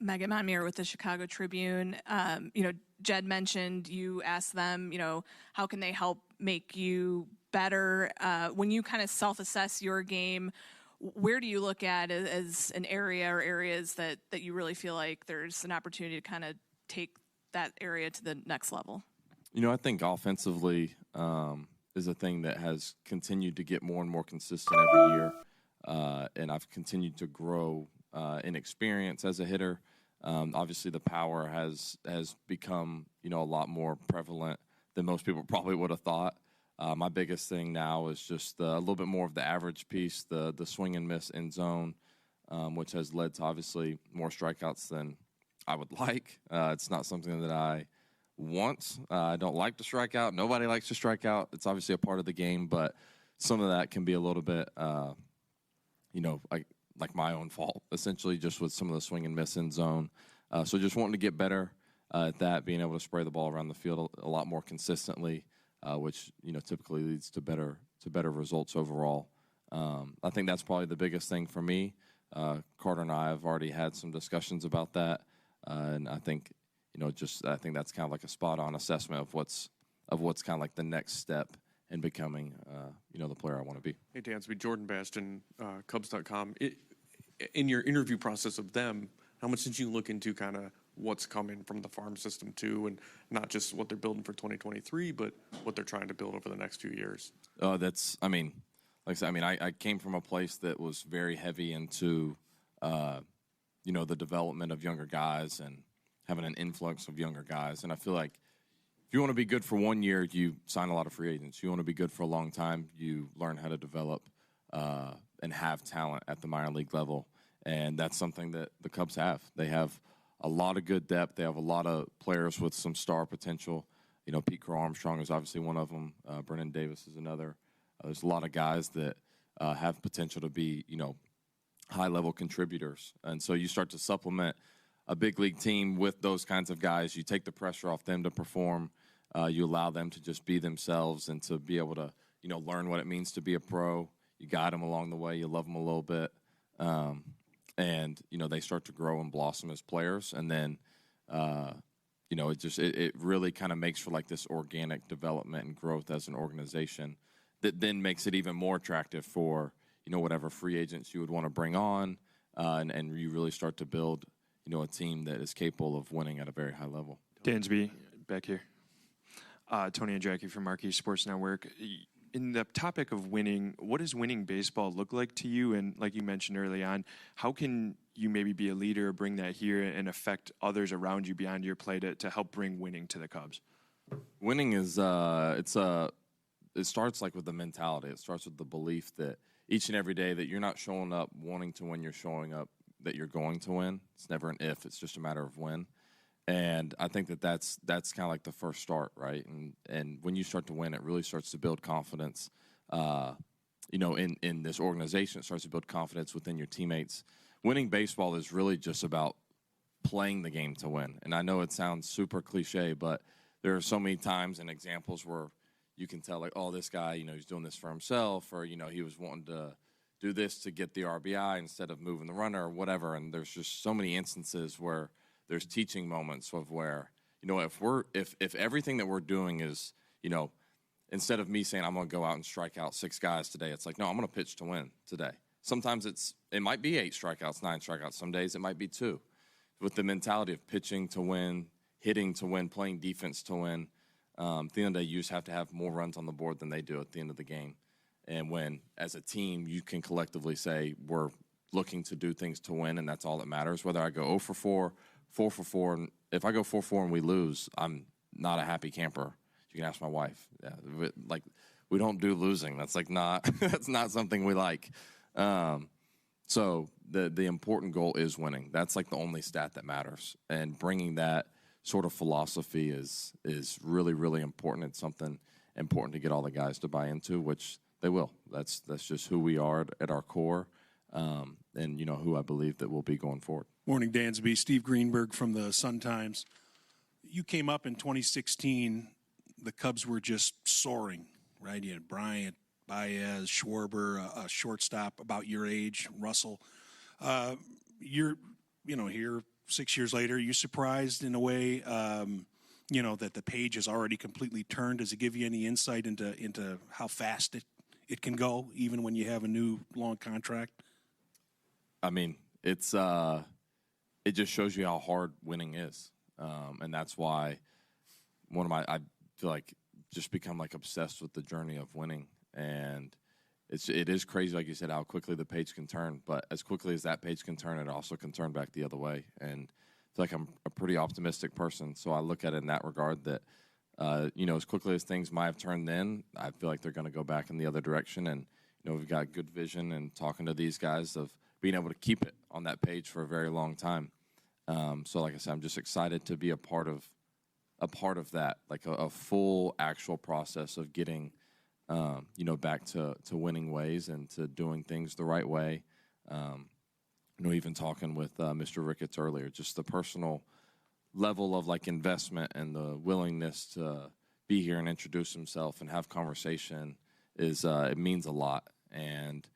Megan Monmier with the Chicago Tribune. Jed mentioned you asked them, how can they help make you better? When you kind of self-assess your game, where do you look at as an area or areas that you really feel like there's an opportunity to kind of take that area to the next level? I think offensively is a thing that has continued to get more and more consistent every year. And I've continued to grow in experience as a hitter. Obviously, the power has become, a lot more prevalent than most people probably would have thought. My biggest thing now is just a little bit more of the average piece, the swing and miss end zone, which has led to obviously more strikeouts than I would like. It's not something that I want. I don't like to strike out. Nobody likes to strike out. It's obviously a part of the game, but some of that can be a little bit, like my own fault, essentially, just with some of the swing and miss end zone. So just wanting to get better at that, being able to spray the ball around the field a lot more consistently, which typically leads to better results overall. I think that's probably the biggest thing for me. Carter and I have already had some discussions about that, and I think I think that's kind of like a spot-on assessment of what's kind of like the next step in becoming the player I want to be. Hey, Dansby, Jordan Bastion, Cubs.com. In your interview process of them, how much did you look into kind of what's coming from the farm system too, and not just what they're building for 2023, but what they're trying to build over the next few years? Like I said, I came from a place that was very heavy into, the development of younger guys and having an influx of younger guys. And I feel like if you want to be good for 1 year, you sign a lot of free agents. You want to be good for a long time, you learn how to develop and have talent at the minor league level. And that's something that the Cubs have. They have a lot of good depth. They have a lot of players with some star potential. Pete Crow-Armstrong is obviously one of them. Brennan Davis is another. There's a lot of guys that have potential to be, high-level contributors. And so you start to supplement a big league team with those kinds of guys. You take the pressure off them to perform. You allow them to just be themselves and to be able to, learn what it means to be a pro. You guide them along the way. You love them a little bit. And they start to grow and blossom as players. And then, it really kind of makes for like this organic development and growth as an organization that then makes it even more attractive for, whatever free agents you would want to bring on. And you really start to build, a team that is capable of winning at a very high level. Dansby, back here. Tony and Jackie from Marquee Sports Network. In the topic of winning, what does winning baseball look like to you? And like you mentioned early on, how can you maybe be a leader, bring that here, and affect others around you beyond your play to help bring winning to the Cubs? Winning is it starts like with the mentality. It starts with the belief that each and every day that you're not showing up wanting to win, you're showing up that you're going to win. It's never an if, it's just a matter of when. And I think that's kind of like the first start, right? And when you start to win, it really starts to build confidence, in this organization. It starts to build confidence within your teammates. Winning baseball is really just about playing the game to win. And I know it sounds super cliche, but there are so many times and examples where you can tell, like, oh, this guy, he's doing this for himself, or, he was wanting to do this to get the RBI instead of moving the runner or whatever. And there's just so many instances where there's teaching moments of where, if everything that we're doing is, instead of me saying I'm going to go out and strike out 6 guys today, it's like, no, I'm going to pitch to win today. Sometimes it might be 8 strikeouts, 9 strikeouts. Some days it might be 2. With the mentality of pitching to win, hitting to win, playing defense to win, at the end of the day, you just have to have more runs on the board than they do at the end of the game. And when, as a team, you can collectively say we're looking to do things to win, and that's all that matters. Whether I go 0 for 4, 4 for 4, and if I go 4 for 4 and we lose, I'm not a happy camper. You can ask my wife. Yeah, we don't do losing. That's that's not something we like. So the important goal is winning. That's like the only stat that matters, and bringing that sort of philosophy is really, really important. It's something important to get all the guys to buy into, which they will. That's just who we are at our core, and who I believe that we'll be going forward. Morning, Dansby. Steve Greenberg from the Sun-Times. You came up in 2016. The Cubs were just soaring, right? You had Bryant, Baez, Schwarber, a shortstop about your age, Russell. You're here 6 years later, are you surprised in a way, that the page has already completely turned? Does it give you any insight into how fast it can go, even when you have a new long contract? I mean, it just shows you how hard winning is. And that's why I feel like just become like obsessed with the journey of winning. And it is crazy, like you said, how quickly the page can turn. But as quickly as that page can turn, it also can turn back the other way. And I feel like I'm a pretty optimistic person. So I look at it in that regard that, as quickly as things might have turned then, I feel like they're going to go back in the other direction. And, we've got good vision and talking to these guys of being able to keep it on that page for a very long time. So like I said, I'm just excited to be a part of that, like a full actual process of getting, back to winning ways and to doing things the right way. Even talking with Mr. Ricketts earlier, just the personal level of like investment and the willingness to be here and introduce himself and have conversation is it means a lot. And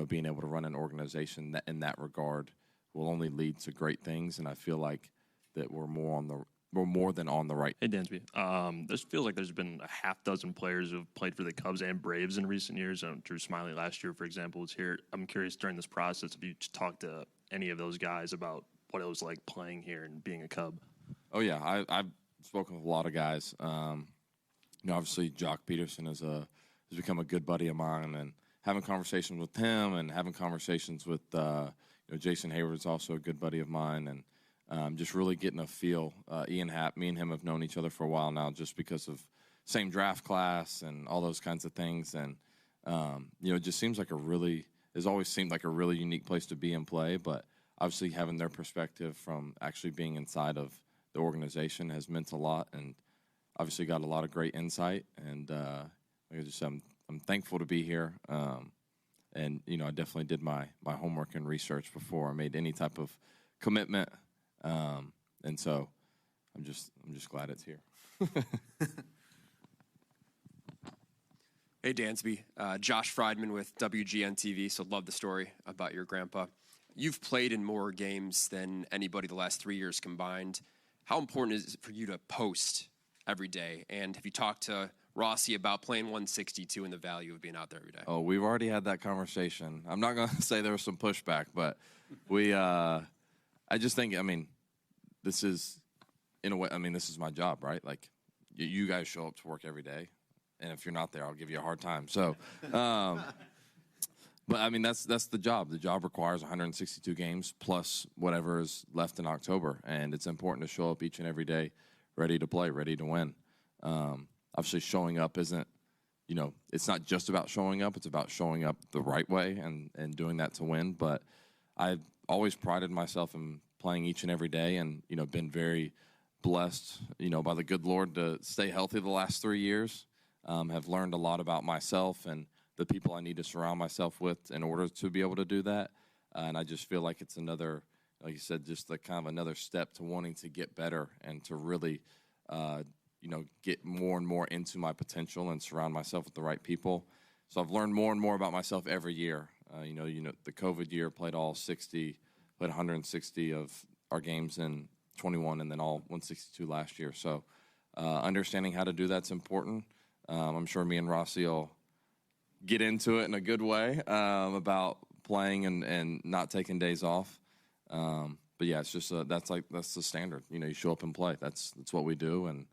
being able to run an organization that in that regard will only lead to great things. And I feel like that we're more than on the right. Hey, Dansby. This feels like there's been a half dozen players who have played for the Cubs and Braves in recent years. Drew Smiley last year, for example, was here. I'm curious during this process if you talked to any of those guys about what it was like playing here and being a Cub. Oh, yeah. I've spoken with a lot of guys. Obviously, Jock Peterson has become a good buddy of mine, and having conversations with him and having conversations with Jason Hayward's also a good buddy of mine, and just really getting a feel. Ian Happ, me and him have known each other for a while now just because of same draft class and all those kinds of things. And, it just seems like it's always seemed like a really unique place to be and play. But obviously having their perspective from actually being inside of the organization has meant a lot, and obviously got a lot of great insight. And like I just said, I'm thankful to be here. And, I definitely did my homework and research before I made any type of commitment. And so I'm just glad it's here. Hey, Dansby. Josh Friedman with WGN TV, so love the story about your grandpa. You've played in more games than anybody the last 3 years combined. How important is it for you to post every day? And have you talked to Rossi about playing 162 and the value of being out there every day? Oh, we've already had that conversation. I'm not going to say there was some pushback, but I just think, this is, in a way, this is my job, right? Like, you guys show up to work every day, and if you're not there, I'll give you a hard time. So, but that's the job. The job requires 162 games plus whatever is left in October, and it's important to show up each and every day, ready to play, ready to win. Obviously, showing up isn't, it's not just about showing up. It's about showing up the right way and doing that to win. But I've always prided myself in playing each and every day, and been very blessed, by the good Lord to stay healthy the last 3 years. Have learned a lot about myself and the people I need to surround myself with in order to be able to do that. And I just feel like it's another, like you said, just the kind of another step to wanting to get better and to really, get more and more into my potential and surround myself with the right people. So I've learned more and more about myself every year. The COVID year, played 160 of our games in 21 and then all 162 last year. So understanding how to do that's important. I'm sure me and Rossi will get into it in a good way about playing and not taking days off. But yeah, it's just that's the standard. You show up and play. That's what we do. And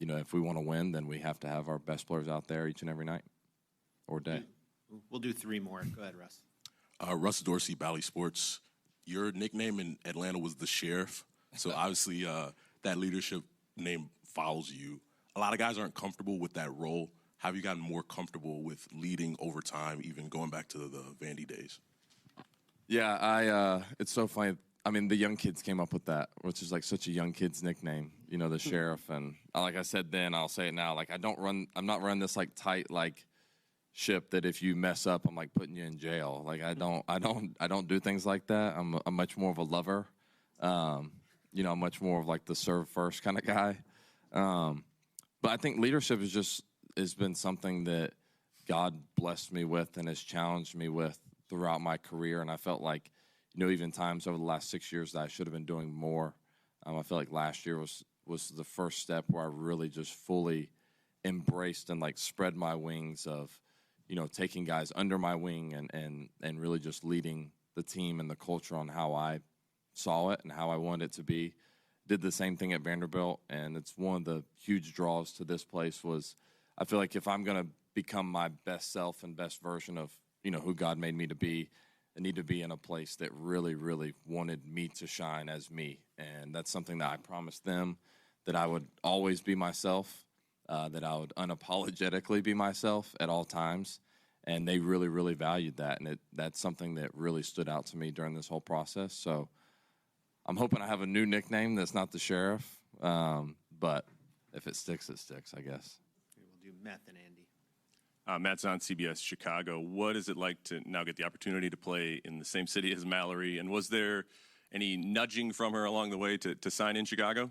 if we want to win, then we have to have our best players out there each and every night or day. We'll do three more. Go ahead, Russ. Russ Dorsey, Bally Sports. Your nickname in Atlanta was the Sheriff. So obviously that leadership name follows you. A lot of guys aren't comfortable with that role. Have you gotten more comfortable with leading over time, even going back to the Vandy days? Yeah, it's so funny. The young kids came up with that, which is like such a young kid's nickname, the Sheriff. And like I said then, I'll say it now. Like I'm not running this like tight like ship that if you mess up, I'm like putting you in jail. Like I don't do things like that. I'm much more of a lover. I'm much more of like the serve first kind of guy. But I think leadership has been something that God blessed me with and has challenged me with throughout my career. And I felt like, even times over the last 6 years that I should have been doing more. I feel like last year was the first step where I really just fully embraced and like spread my wings of, taking guys under my wing and really just leading the team and the culture on how I saw it and how I wanted it to be. Did the same thing at Vanderbilt, and it's one of the huge draws to this place was I feel like if I'm going to become my best self and best version of, who God made me to be, I need to be in a place that really, really wanted me to shine as me. And that's something that I promised them, that I would always be myself, that I would unapologetically be myself at all times. And they really, really valued that. And that's something that really stood out to me during this whole process. So I'm hoping I have a new nickname that's not the Sheriff. But if it sticks, I guess. We'll do Meth and Andy. Matt's on CBS Chicago. What is it like to now get the opportunity to play in the same city as Mallory? And was there any nudging from her along the way to sign in Chicago?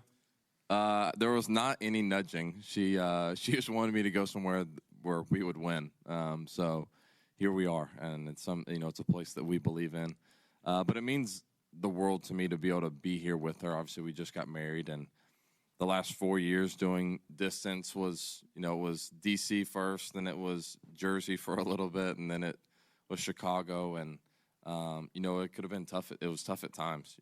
There was not any nudging. She just wanted me to go somewhere where we would win. So here we are, and it's it's a place that we believe in. But it means the world to me to be able to be here with her. Obviously, we just got married, and the last 4 years doing distance was, it was D.C. first, then it was Jersey for a little bit, and then it was Chicago. And, it could have been tough. It was tough at times,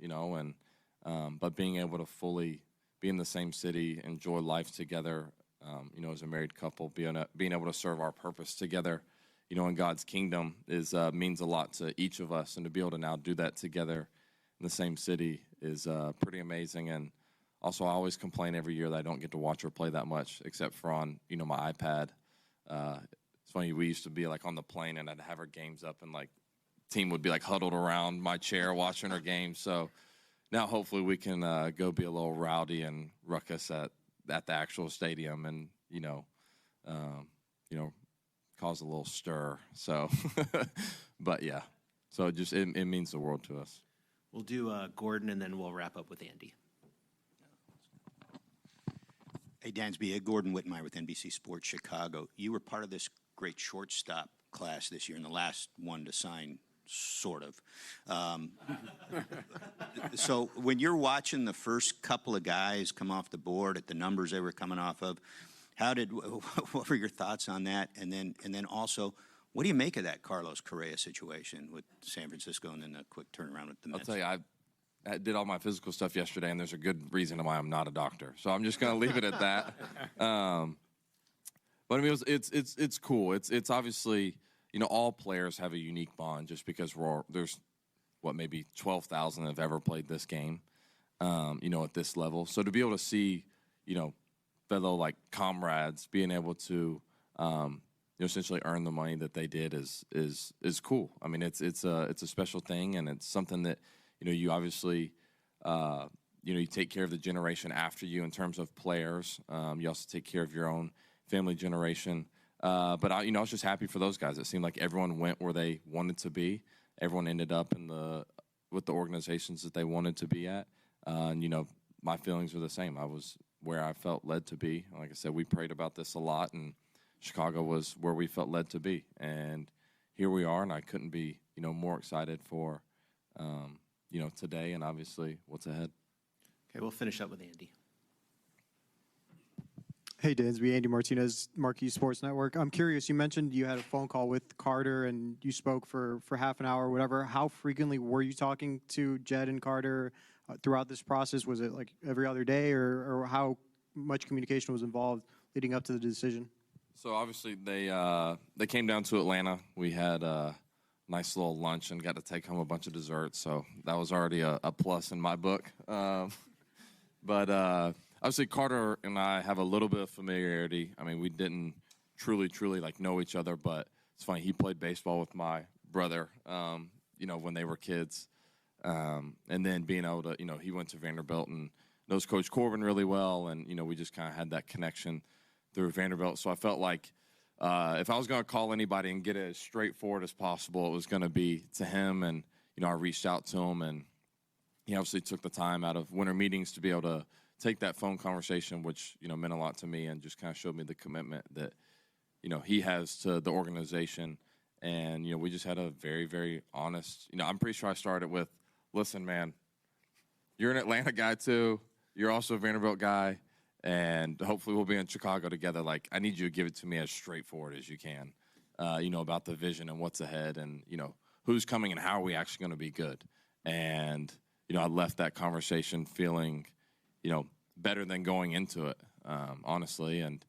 but being able to fully be in the same city, enjoy life together, as a married couple, being able to serve our purpose together, in God's kingdom means a lot to each of us. And to be able to now do that together in the same city is pretty amazing. And also, I always complain every year that I don't get to watch her play that much, except for on, my iPad. It's funny, we used to be like on the plane, and I'd have her games up, and like team would be like huddled around my chair watching her games. So now hopefully we can go be a little rowdy and ruckus at the actual stadium, and cause a little stir. So, but yeah, so it means the world to us. We'll do Gordon, and then we'll wrap up with Andy. Hey, Dansby, Gordon Whitmire with NBC Sports Chicago. You were part of this great shortstop class this year, and the last one to sign, sort of. So when you're watching the first couple of guys come off the board at the numbers they were coming off of, what were your thoughts on that? And then also, what do you make of that Carlos Correa situation with San Francisco and then the quick turnaround with the Mets? I'll tell you, I did all my physical stuff yesterday, and there's a good reason why I'm not a doctor. So I'm just going to leave it at that. But I mean, it's cool. It's obviously, all players have a unique bond just because there's maybe 12,000 have ever played this game, at this level. So to be able to see, fellow like comrades being able to, essentially earn the money that they did is cool. I mean, it's a special thing, and it's something that, you obviously, you take care of the generation after you in terms of players. You also take care of your own family generation. But I was just happy for those guys. It seemed like everyone went where they wanted to be. Everyone ended up with the organizations that they wanted to be at. And my feelings are the same. I was where I felt led to be. Like I said, we prayed about this a lot, and Chicago was where we felt led to be. And here we are, and I couldn't be, more excited for, today and obviously what's ahead. Okay, we'll finish up with Andy. Hey, Dansby, Andy Martinez, Marquee Sports Network. I'm curious, you mentioned you had a phone call with Carter and you spoke for half an hour or whatever. How frequently were you talking to Jed and Carter throughout this process? Was it like every other day, or how much communication was involved leading up to the decision? So obviously they came down to Atlanta. We had a nice little lunch and got to take home a bunch of desserts. So that was already a plus in my book. But obviously Carter and I have a little bit of familiarity. I mean, we didn't truly like know each other, but it's funny. He played baseball with my brother, when they were kids. And then being able to, he went to Vanderbilt and knows Coach Corbin really well. And, we just kind of had that connection through Vanderbilt. So I felt like if I was going to call anybody and get it as straightforward as possible, it was going to be to him. And, I reached out to him, and he obviously took the time out of winter meetings to be able to take that phone conversation, which, meant a lot to me, and just kind of showed me the commitment that, he has to the organization. And, we just had a very, very honest, I'm pretty sure I started with listen, man, you're an Atlanta guy too. You're also a Vanderbilt guy, and hopefully we'll be in Chicago together. Like, I need you to give it to me as straightforward as you can, about the vision and what's ahead and, who's coming and how are we actually going to be good. And, I left that conversation feeling, better than going into it, honestly, and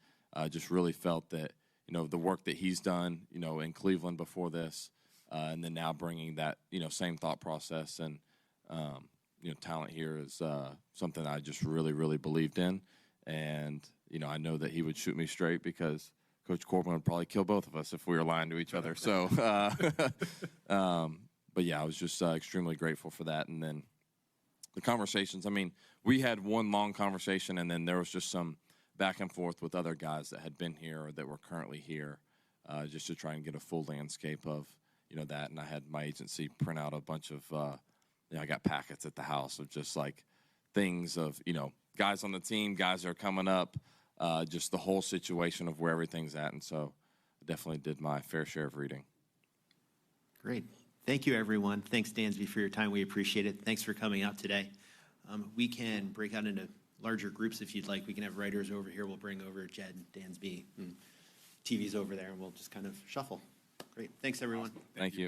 just really felt that, the work that he's done, in Cleveland before this, and then now bringing that, same thought process and, talent here is something I just really, really believed in. And, I know that he would shoot me straight because Coach Corbin would probably kill both of us if we were lying to each other. So, but yeah, I was just extremely grateful for that. And then the conversations, I mean, we had one long conversation and then there was just some back and forth with other guys that had been here or that were currently here, just to try and get a full landscape of, that. And I had my agency print out a bunch of, I got packets at the house of just like things of, guys on the team, guys that are coming up, just the whole situation of where everything's at. And so I definitely did my fair share of reading. Great. Thank you, everyone. Thanks, Dansby, for your time. We appreciate it. Thanks for coming out today. We can break out into larger groups if you'd like. We can have writers over here. We'll bring over Jed, Dansby, and TV's over there, and we'll just kind of shuffle. Great. Thanks, everyone. Thank you.